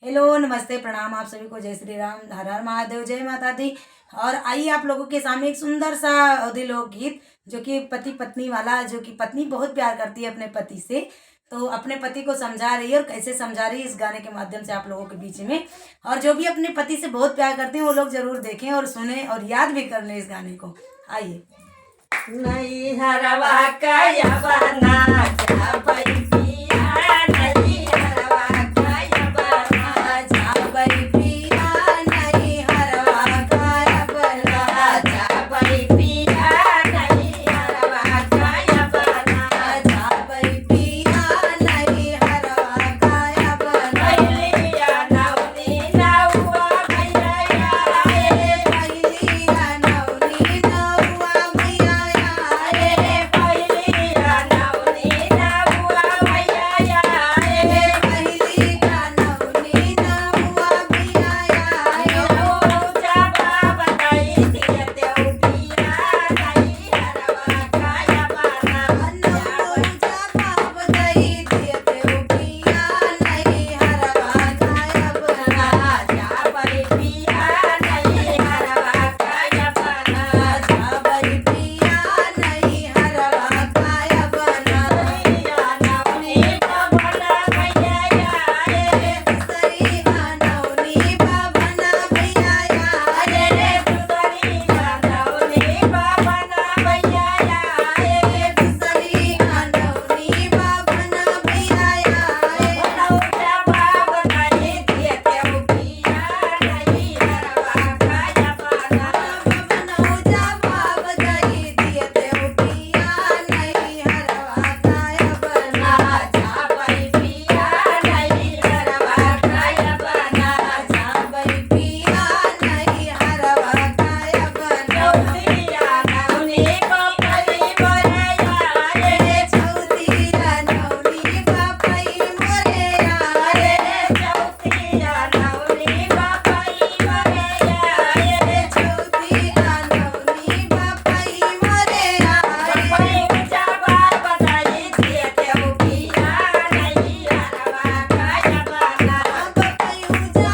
Hello, नमस्ते, प्रणाम आप सभी को। जय श्री राम, हर हर महादेव, जय माता दी। और आइए आप लोगों के सामने एक सुंदर सा अवधी लोकगीत जो कि पति पत्नी वाला, जो कि पत्नी बहुत प्यार करती है अपने पति से, तो अपने पति को समझा रही है और कैसे समझा रही है इस गाने के माध्यम से आप लोगों के बीच में। और जो भी अपने पति से बहुत प्यार करते हैं वो लोग जरूर देखें और सुने और याद भी कर लें इस गाने को। आइए। नहीं हरवा काया बना जा पई पिया, नहीं हरवा काया बना जा पई पिया, नहीं हरवा काया बना जा पई पिया, नहीं हरवा काया बना जा पई पिया, नहीं हरवा काया बना। पहिलिया नवनी नौवा भैया रे, पहिलिया नवनी नौवा भैया रे, पहिलिया नवनी नौवा भैया रे, पहिलिया नवनी नौवा भैया रे। पूजा बताई दिया देव पिया, नहीं हरवा काया बना। पूजा बताई दिया देव पिया, नहीं हरवा काया बना। जा पई पिया, नहीं हरवा काया बना, जा पई पिया, नहीं हरवा काया बना। सरिया नवनी बाबना भैया रे, सरिया नवनी बाबना भैया रे, सरिया नवनी बाबना भैया रे, सरिया नवनी बाबना भैया रे। नौजा बताई दिया देव पिया, नहीं हरवा काया बना। नौजा बताई दिया देव पिया, नहीं हरवा काया बना। जा पई पिया, नहीं हरवा काया बना, जा पई पिया, नहीं हरवा काया बना। चौथिया नवनी बापई मोरया रे, चौथिया नवनी बापई मोरया रे, चौथिया नवनी बापई मोरया रे, चौथिया नवनी बापई मोरया रे। पूजा बताई दिया देव पिया, नहीं हरवा काया बना। पूजा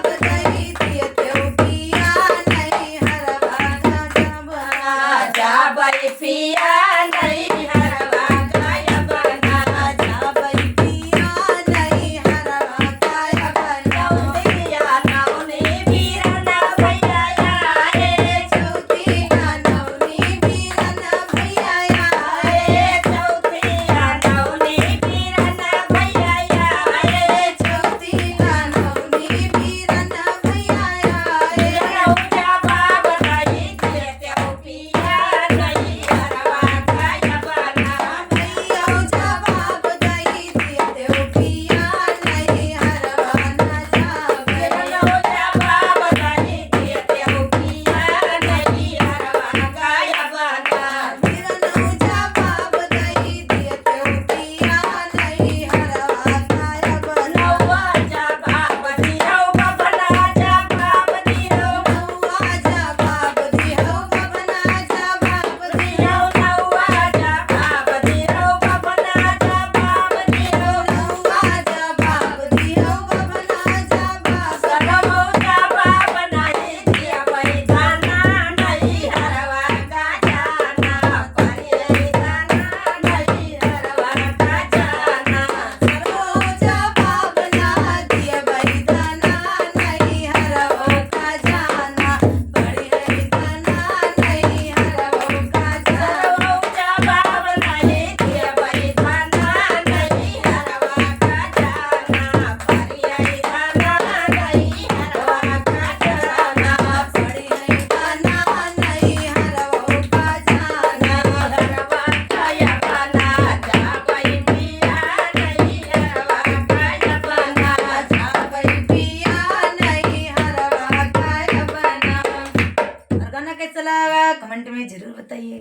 बताई दिया देव पिया, नहीं हरवा काया बना। जा पई पिया, नहीं हरवा काया बना, जा पई पिया, नहीं हरवा काया बना। चौथिया नवनी वीरना भैया रे, चौथिया नवनी वीरना भैया रे, चौथिया नवनी वीरना भैया रे, चौथिया नवनी वीरना भैया रे। नौजा बताई दिया देव पिया, नहीं हरवा काया बना। नौजा बताई दिया देव पिया, नहीं हरवा ना जावे। नौजा बताई दिया देव पिया, नहीं हरवा काया बना। नौजा बताई दिया देव पिया, नहीं हरवा काया बना। नौवा जा बाप दियो बबना जा बाप दियो, नौवा जा बाप दियो बबना जा बाप दियो, नौवा जा बाप दियो बबना जा बाप दियो, नौवा जा बाप दियो बबना जा बाप। सनमो जा बाप नहीं दिया पई दाना, नहीं हरवा का जाना, परी दाना नहीं हरवा का जाना। सनमो जा बाप ना दिया पई दाना, नहीं हरवा का जाना, परी दाना नहीं हरवा का जाना। सनमो जा बाप नहीं दिया पई दाना, नहीं हरवा का जाना, परी दाना नहीं हरवा का जाना, परी दाना नहीं हरवा का जाना। हरवा काया बना जा पई पिया, नहीं हरवा काया बना, जा पई पिया, नहीं हरवा काया बना। और गाना कैसा लगा कमेंट में जरूर बताइएगा।